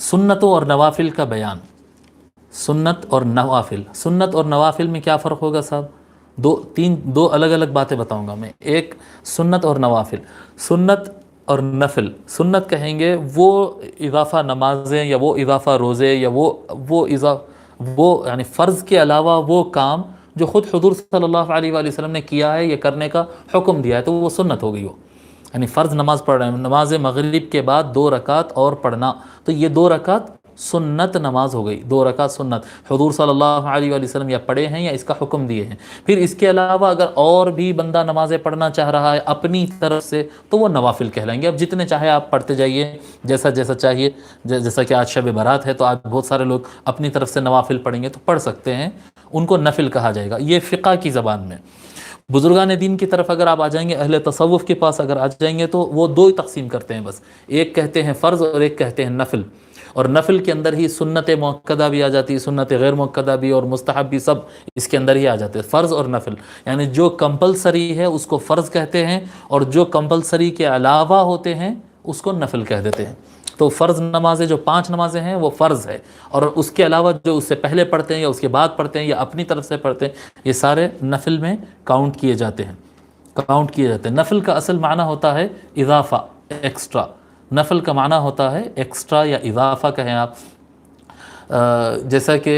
سنتوں اور نوافل کا بیان. سنت اور نوافل، سنت اور نوافل میں کیا فرق ہوگا صاحب؟ دو الگ الگ باتیں بتاؤں گا میں. ایک سنت اور نوافل. سنت اور نفل، سنت کہیں گے وہ اضافہ نمازیں یا وہ اضافہ روزے یا وہ یعنی فرض کے علاوہ وہ کام جو خود حضور صلی اللہ علیہ وآلہ وسلم نے کیا ہے، یہ کرنے کا حکم دیا ہے، تو وہ سنت ہو گئی. وہ یعنی فرض نماز پڑھ رہے ہیں، نماز مغرب کے بعد 2 رکعت اور پڑھنا، تو یہ 2 رکعت سنت نماز ہو گئی. 2 رکعت سنت حضور صلی اللہ علیہ وآلہ وسلم یا پڑھے ہیں یا اس کا حکم دیے ہیں. پھر اس کے علاوہ اگر اور بھی بندہ نمازیں پڑھنا چاہ رہا ہے اپنی طرف سے تو وہ نوافل کہلائیں گے. اب جتنے چاہے آپ پڑھتے جائیے، جیسا جیسا چاہیے. جیسا کہ آج شب برات ہے تو آج بہت سارے لوگ اپنی طرف سے نوافل پڑھیں گے تو پڑھ سکتے ہیں، ان کو نفل کہا جائے گا. یہ فقہ کی زبان میں. بزرگان دین کی طرف اگر آپ آ جائیں گے، اہل تصوف کے پاس اگر آ جائیں گے تو وہ 2 ہی تقسیم کرتے ہیں بس. ایک کہتے ہیں فرض اور ایک کہتے ہیں نفل. اور نفل کے اندر ہی سنت مؤکدہ بھی آ جاتی ہے، سنت غیر مؤکدہ بھی، اور مستحب بھی، سب اس کے اندر ہی آ جاتے ہیں. فرض اور نفل یعنی جو کمپلسری ہے اس کو فرض کہتے ہیں، اور جو کمپلسری کے علاوہ ہوتے ہیں اس کو نفل کہہ دیتے ہیں. تو فرض نمازیں جو 5 نمازیں ہیں وہ فرض ہے، اور اس کے علاوہ جو اس سے پہلے پڑھتے ہیں یا اس کے بعد پڑھتے ہیں یا اپنی طرف سے پڑھتے ہیں، یہ سارے نفل میں کاؤنٹ کیے جاتے ہیں. نفل کا اصل معنی ہوتا ہے اضافہ، ایکسٹرا. نفل کا معنی ہوتا ہے ایکسٹرا یا اضافہ کہیں آپ. جیسا کہ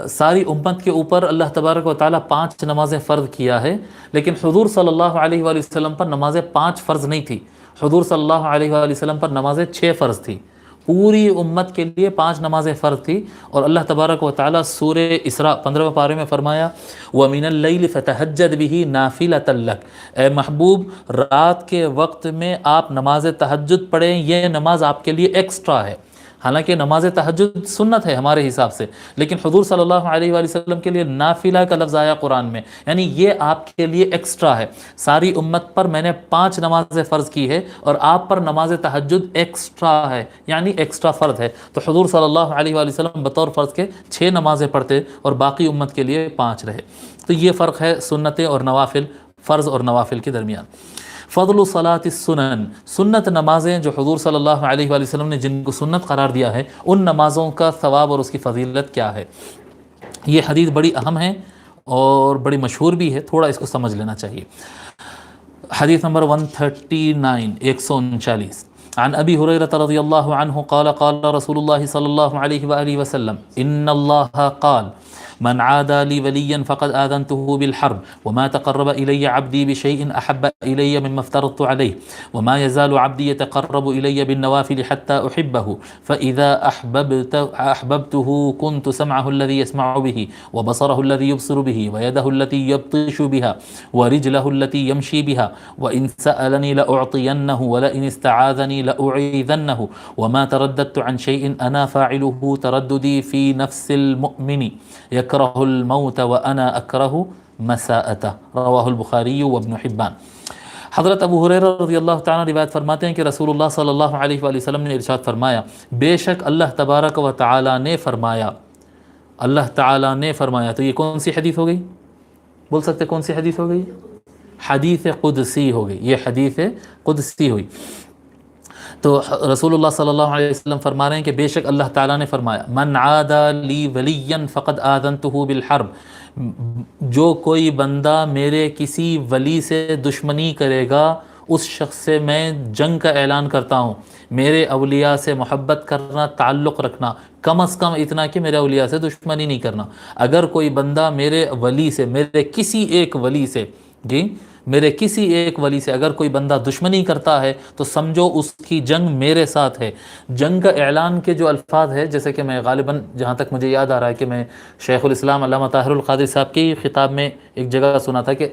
ساری امت کے اوپر اللہ تبارک و تعالیٰ 5 نمازیں فرض کیا ہے، لیکن حضور صلی اللہ علیہ وآلہ وسلم پر نمازیں 5 فرض نہیں تھی. حضور صلی اللہ علیہ وآلہ وسلم پر نمازیں 6 فرض تھی. پوری امت کے لیے 5 نمازیں فرض تھی. اور اللہ تبارک و تعالیٰ سورہ اسراء 15 پارے میں فرمایا وَمِنَ اللَّيْلِ فَتَهَجَّدْ بِهِ نَافِلَةً لَكَ، اے محبوب رات کے وقت میں آپ نماز تہجد پڑھیں، یہ نماز آپ کے لیے ایکسٹرا ہے. حالانکہ نماز تہجد سنت ہے ہمارے حساب سے، لیکن حضور صلی اللہ علیہ وآلہ وسلم کے لیے نافلہ کا لفظ آیا قرآن میں، یعنی یہ آپ کے لیے ایکسٹرا ہے. ساری امت پر میں نے 5 نمازیں فرض کی ہے اور آپ پر نماز تہجد ایکسٹرا ہے، یعنی ایکسٹرا فرض ہے. تو حضور صلی اللہ علیہ وآلہ وسلم بطور فرض کے 6 نمازیں پڑھتے اور باقی امت کے لیے 5 رہے. تو یہ فرق ہے سنتیں اور نوافل، فرض اور نوافل کے درمیان. فضل صلاۃ السنن، سنت نمازیں جو حضور صلی اللہ علیہ وآلہ وسلم نے جن کو سنت قرار دیا ہے، ان نمازوں کا ثواب اور اس کی فضیلت کیا ہے. یہ حدیث بڑی اہم ہے اور بڑی مشہور بھی ہے، تھوڑا اس کو سمجھ لینا چاہیے. حدیث نمبر 139 139 عن ابی ہریرہ رضی اللہ عنہ قال قال رسول اللہ صلی اللہ علیہ وآلہ وسلم ان اللہ قال من عادى لي وليا فقد آذنته بالحرب وما تقرب إلي عبدي بشيء أحب إلي مما افترضت عليه وما يزال عبدي يتقرب إلي بالنوافل حتى أحبه فإذا أحببته كنت سمعه الذي يسمع به وبصره الذي يبصر به ويده التي يبطش بها ورجله التي يمشي بها وإن سألني لأعطينه ولئن استعاذني لأعيذنه وما ترددت عن شيء أنا فاعله ترددي في نفس المؤمن يكره الموت وأنا أكره مساءته رواہ البخاری وابن حبان. حضرت ابو ہریرہ رضی اللہ تعالیٰ روایت فرماتے ہیں کہ رسول اللہ صلی اللہ علیہ وآلہ وسلم نے ارشاد فرمایا، بے شک اللہ تبارک و تعالیٰ نے فرمایا، اللہ تعالیٰ نے فرمایا. تو یہ کون سی حدیث ہو گئی؟ بول سکتے کون سی حدیث ہو گئی؟ حدیث قدسی ہو گئی. یہ حدیث قدسی ہوئی. تو رسول اللہ صلی اللہ علیہ وسلم فرما رہے ہیں کہ بے شک اللہ تعالیٰ نے فرمایا من عادى لی ولیا فقد آذنته بالحرب، جو کوئی بندہ میرے کسی ولی سے دشمنی کرے گا اس شخص سے میں جنگ کا اعلان کرتا ہوں. میرے اولیاء سے محبت کرنا، تعلق رکھنا، کم از کم اتنا کہ میرے اولیاء سے دشمنی نہیں کرنا. اگر کوئی بندہ میرے ولی سے، میرے کسی ایک ولی سے، میرے کسی ایک ولی سے اگر کوئی بندہ دشمنی کرتا ہے تو سمجھو اس کی جنگ میرے ساتھ ہے. جنگ کا اعلان کے جو الفاظ ہے، جیسے کہ میں غالباً جہاں تک مجھے یاد آ رہا ہے کہ میں شیخ الاسلام علامہ طاہر القادری صاحب کے خطاب میں ایک جگہ سنا تھا کہ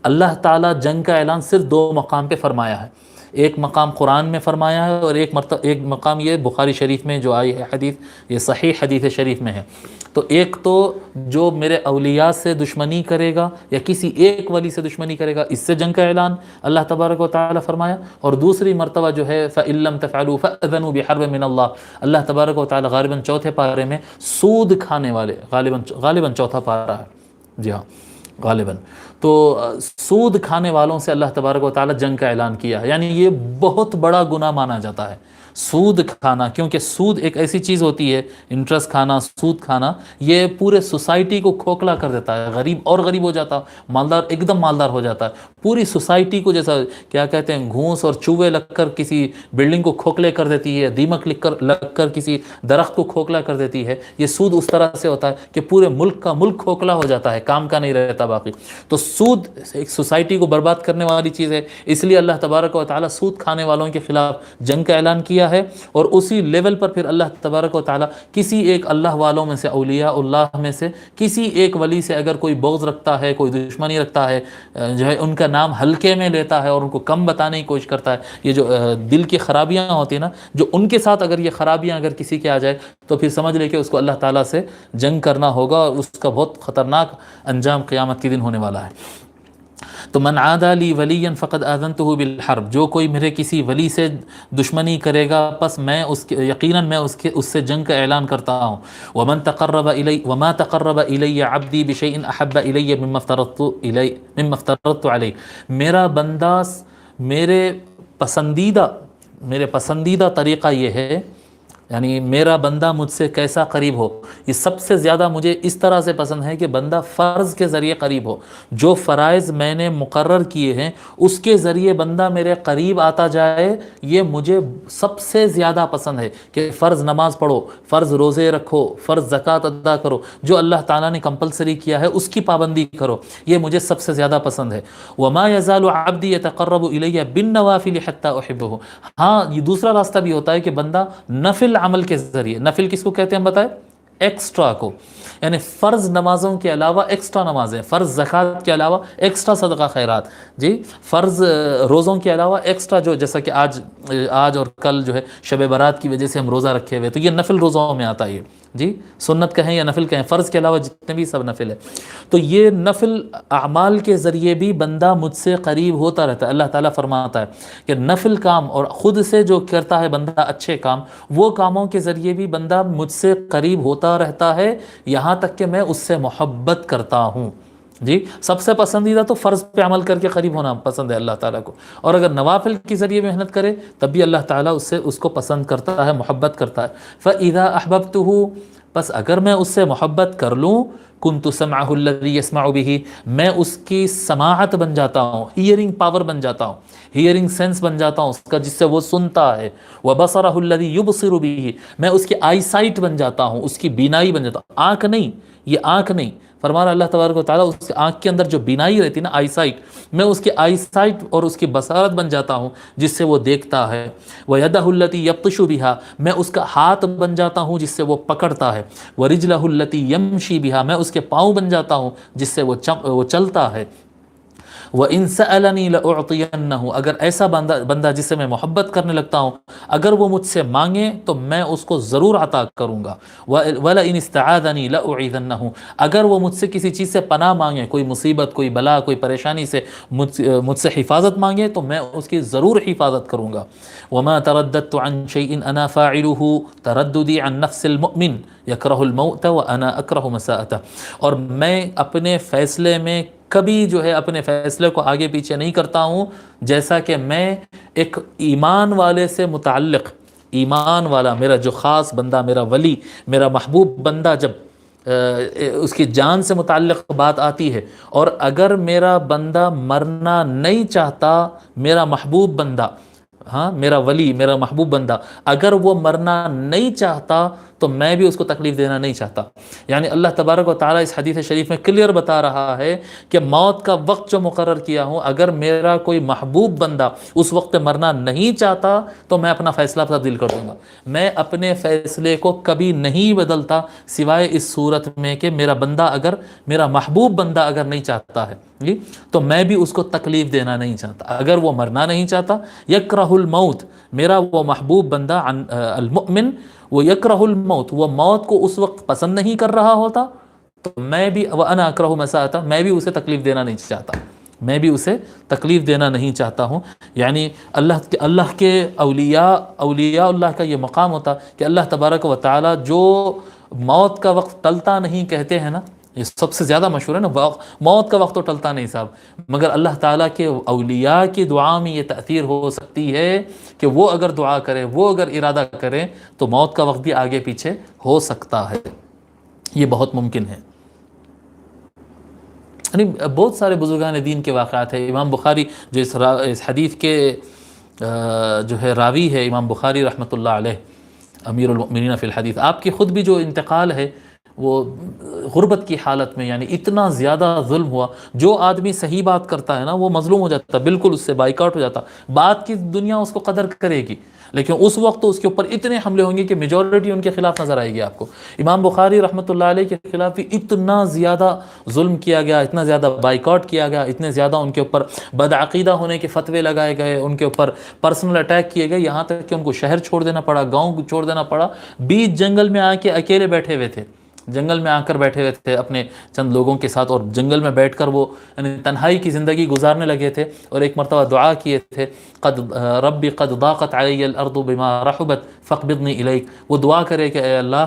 اللہ تعالیٰ جنگ کا اعلان صرف 2 مقام پہ فرمایا ہے. ایک مقام قرآن میں فرمایا ہے اور ایک مقام یہ بخاری شریف میں جو آئی ہے حدیث، یہ صحیح حدیث شریف میں ہے. تو ایک تو جو میرے اولیاء سے دشمنی کرے گا یا کسی ایک ولی سے دشمنی کرے گا، اس سے جنگ کا اعلان اللہ تبارک و تعالیٰ فرمایا. اور دوسری مرتبہ جو ہے فَإِن لَّمْ تَفْعَلُوا فَأْذَنُوا بِحَرْبٍ مِّنَ اللَّهِ، اللہ تبارک و تعالیٰ غالباً 4تھے پارے میں سود کھانے والے، غالباً 4تھا پارہ ہے، جی ہاں غالباً، تو سود کھانے والوں سے اللہ تبارک و تعالیٰ جنگ کا اعلان کیا ہے. یعنی یہ بہت بڑا گناہ مانا جاتا ہے. سود کھانا، کیونکہ سود ایک ایسی چیز ہوتی ہے، انٹرسٹ کھانا، سود کھانا، یہ پورے سوسائٹی کو کھوکھلا کر دیتا ہے، غریب اور غریب ہو جاتا، مالدار ایک دم مالدار ہو جاتا ہے، پوری سوسائٹی کو جیسا کیا کہتے ہیں گھونس اور چوہے لگ کر کسی بلڈنگ کو کھوکھلے کر دیتی ہے، دیمک لگ کر کسی درخت کو کھوکھلا کر دیتی ہے، یہ سود اس طرح سے ہوتا ہے کہ پورے ملک کا ملک کھوکھلا ہو جاتا ہے، کام کا نہیں رہتا باقی۔ تو سود ایک سوسائٹی کو برباد کرنے والی چیز ہے، اس لیے اللہ تبارک و تعالیٰ سود کھانے والوں کے خلاف جنگ کا اعلان کیا ہے، اور اسی لیول پر پھر اللہ تبارک و تعالیٰ کسی ایک اللہ والوں میں سے، اولیاء اللہ میں سے کسی ایک ولی سے اگر کوئی بغض رکھتا ہے، کوئی دشمنی رکھتا ہے، جو ہے ان کا نام ہلکے میں لیتا ہے اور ان کو کم بتانے کی کوشش کرتا ہے، یہ جو دل کی خرابیاں ہوتی ہیں نا، جو ان کے ساتھ اگر یہ خرابیاں اگر کسی کے آ جائے تو پھر سمجھ لے کہ اس کو اللہ تعالیٰ سے جنگ کرنا ہوگا، اور اس کا بہت خطرناک انجام قیامت کے دن ہونے والا ہے۔ تو من عادى لي وليا فقد آذنته بالحرب، جو کوئی میرے کسی ولی سے دشمنی کرے گا پس میں یقیناً میں اس سے جنگ کا اعلان کرتا ہوں۔ وما تقرب الی عبدی بشیء احب الی مما افترضت علیہ، میرا بندہ میرے پسندیدہ طریقہ یہ ہے، یعنی میرا بندہ مجھ سے کیسا قریب ہو، یہ سب سے زیادہ مجھے اس طرح سے پسند ہے کہ بندہ فرض کے ذریعے قریب ہو، جو فرائض میں نے مقرر کیے ہیں اس کے ذریعے بندہ میرے قریب آتا جائے، یہ مجھے سب سے زیادہ پسند ہے کہ فرض نماز پڑھو، فرض روزے رکھو، فرض زکوٰۃ ادا کرو، جو اللہ تعالیٰ نے کمپلسری کیا ہے اس کی پابندی کرو، یہ مجھے سب سے زیادہ پسند ہے۔ وما يزال عبدی يتقرب الی بالنوافل حتى احبه، ہاں یہ دوسرا راستہ بھی ہوتا ہے کہ بندہ نفل عمل کے ذریعے، نفل کس کو کہتے ہیں بتائیں؟ ایکسٹرا کو، یعنی فرض نمازوں کے علاوہ ایکسٹرا نمازیں، فرض زکوٰۃ کے علاوہ ایکسٹرا صدقہ خیرات، جی فرض روزوں کے علاوہ ایکسٹرا، جو جیسا کہ آج اور کل جو ہے شب برات کی وجہ سے ہم روزہ رکھے ہوئے، تو یہ نفل روزوں میں آتا ہے، جی سنت کہیں یا نفل کہیں، فرض کے علاوہ جتنے بھی سب نفل ہے۔ تو یہ نفل اعمال کے ذریعے بھی بندہ مجھ سے قریب ہوتا رہتا ہے۔ اللہ تعالیٰ فرماتا ہے کہ نفل کام اور خود سے جو کرتا ہے بندہ اچھے کام، وہ کاموں کے ذریعے بھی بندہ مجھ سے قریب ہوتا رہتا ہے، یہاں تک کہ میں اس سے محبت کرتا ہوں۔ جی سب سے پسندیدہ تو فرض پہ عمل کر کے قریب ہونا پسند ہے اللہ تعالیٰ کو، اور اگر نوافل کے ذریعے محنت کرے تب بھی اللہ تعالیٰ اس کو پسند کرتا ہے، محبت کرتا ہے۔ فَإِذَا أَحْبَبْتُهُ، بس اگر میں اس سے محبت کر لوں، كُنْتُ سَمْعَهُ الَّذِي يَسْمَعُ بِهِ، میں اس کی سماعت بن جاتا ہوں، ہیئرنگ پاور بن جاتا ہوں، ہیئرنگ سینس بن جاتا ہوں اس کا، جس سے وہ سنتا ہے۔ وَبَصَرَهُ الَّذِي يُبْصِرُ بِهِ، میں اس کی آئی سائٹ بن جاتا ہوں، اس کی بینائی بن جاتا ہوں، آنکھ نہیں، یہ آنکھ نہیں، فرمانا اللہ تبارک و تعالیٰ اس آنکھ کے اندر جو بینائی رہتی نا، آئی سائٹ، میں اس کی آئی سائٹ اور اس کی بصارت بن جاتا ہوں جس سے وہ دیکھتا ہے۔ وَيَدَهُ الَّتِي يَبْطِشُ بِهَا، میں اس کا ہاتھ بن جاتا ہوں جس سے وہ پکڑتا ہے۔ وَرِجْلَهُ الَّتِي يَمْشِي بِهَا، میں اس کے پاؤں بن جاتا ہوں جس سے وہ چلتا ہے۔ وَإِن سَأَلَنِي لَأُعْطِيَنَّهُ، اگر ایسا بندہ جس سے میں محبت کرنے لگتا ہوں، اگر وہ مجھ سے مانگے تو میں اس کو ضرور عطا کروں گا۔ وَلَئِنِ اسْتَعَاذَنِي لَأُعِيذَنَّهُ، اگر وہ مجھ سے کسی چیز سے پناہ مانگے، کوئی مصیبت، کوئی بلا، کوئی پریشانی سے مجھ سے حفاظت مانگے تو میں اس کی ضرور حفاظت کروں گا۔ وَمَا تَرَدَّدتُ عَنْ شَيْءٍ أَنَا فَاعِلُهُ تَرَدُّدِي عَنْ نَفْسِ الْمُؤْمِنِ يَكْرَهُ الْمَوْتَ وَأَنَا أَكْرَهُ مَسَاءَتَهُ، اور میں اپنے فیصلے میں کبھی جو ہے اپنے فیصلے کو آگے پیچھے نہیں کرتا ہوں، جیسا کہ میں ایک ایمان والے سے متعلق، ایمان والا میرا جو خاص بندہ، میرا ولی، میرا محبوب بندہ، جب اس کی جان سے متعلق بات آتی ہے، اور اگر میرا بندہ مرنا نہیں چاہتا، میرا محبوب بندہ، ہاں میرا ولی، میرا محبوب بندہ اگر وہ مرنا نہیں چاہتا تو میں بھی اس کو تکلیف دینا نہیں چاہتا۔ یعنی اللہ تبارک و تعالیٰ اس حدیث شریف میں کلیئر بتا رہا ہے کہ موت کا وقت جو مقرر کیا ہوں، اگر میرا کوئی محبوب بندہ اس وقت مرنا نہیں چاہتا تو میں اپنا فیصلہ تبدیل کر دوں گا۔ میں اپنے فیصلے کو کبھی نہیں بدلتا سوائے اس صورت میں کہ میرا بندہ اگر، میرا محبوب بندہ اگر نہیں چاہتا ہے جی، تو میں بھی اس کو تکلیف دینا نہیں چاہتا۔ اگر وہ مرنا نہیں چاہتا، یکرہ الموت، میرا وہ محبوب بندہ المؤمن، وہ یکرہ الموت، وہ موت کو اس وقت پسند نہیں کر رہا ہوتا، تو میں بھی وانا اکرہ مساءتہ، میں بھی اسے تکلیف دینا نہیں چاہتا، میں بھی اسے تکلیف دینا نہیں چاہتا ہوں۔ یعنی اللہ کے اولیاء اللہ کا یہ مقام ہوتا کہ اللہ تبارک و تعالی جو موت کا وقت ٹلتا نہیں کہتے ہیں نا، یہ سب سے زیادہ مشہور ہے نا، موت کا وقت تو ٹلتا نہیں صاحب، مگر اللہ تعالیٰ کے اولیاء کی دعا میں یہ تأثیر ہو سکتی ہے کہ وہ اگر دعا کرے، وہ اگر ارادہ کرے تو موت کا وقت بھی آگے پیچھے ہو سکتا ہے، یہ بہت ممکن ہے۔ یعنی بہت سارے بزرگان دین کے واقعات ہیں۔ امام بخاری جو اس حدیث کے جو ہے راوی ہے، امام بخاری رحمۃ اللہ علیہ امیر المؤمنین فی الحدیث، آپ کی خود بھی جو انتقال ہے وہ غربت کی حالت میں، یعنی اتنا زیادہ ظلم ہوا، جو آدمی صحیح بات کرتا ہے نا وہ مظلوم ہو جاتا ہے، بالکل اس سے بائیکاٹ ہو جاتا، بات کی دنیا اس کو قدر کرے گی، لیکن اس وقت تو اس کے اوپر اتنے حملے ہوں گے کہ میجورٹی ان کے خلاف نظر آئے گی آپ کو۔ امام بخاری رحمۃ اللہ علیہ کے خلاف بھی اتنا زیادہ ظلم کیا گیا، اتنا زیادہ بائیکاٹ کیا گیا، اتنے زیادہ ان کے اوپر بدعقیدہ ہونے کے فتوے لگائے گئے، ان کے اوپر پرسنل اٹیک کیے گئے، یہاں تک کہ ان کو شہر چھوڑ دینا پڑا، گاؤں چھوڑ دینا پڑا، بیچ جنگل میں آ کے اکیلے بیٹھے ہوئے تھے، جنگل میں آ کر بیٹھے ہوئے تھے اپنے چند لوگوں کے ساتھ، اور جنگل میں بیٹھ کر وہ یعنی تنہائی کی زندگی گزارنے لگے تھے، اور ایک مرتبہ دعا کیے تھے، ربی قد ضاقت علی الارض بما رحبت فاقبضنی الیک، وہ دعا کرے کہ اے اللہ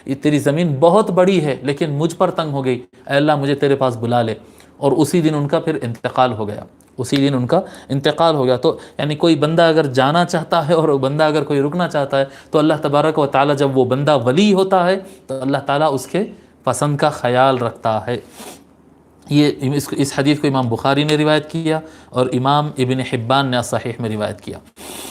یہ تیری زمین بہت بڑی ہے لیکن مجھ پر تنگ ہو گئی، اے اللہ مجھے تیرے پاس بلا لے، اور اسی دن ان کا پھر انتقال ہو گیا، اسی دن ان کا انتقال ہو گیا۔ تو یعنی کوئی بندہ اگر جانا چاہتا ہے اور بندہ اگر کوئی رکنا چاہتا ہے تو اللہ تبارک و تعالیٰ جب وہ بندہ ولی ہوتا ہے تو اللہ تعالیٰ اس کے پسند کا خیال رکھتا ہے۔ یہ اس حدیث کو امام بخاری نے روایت کیا اور امام ابن حبان نے صحیح میں روایت کیا۔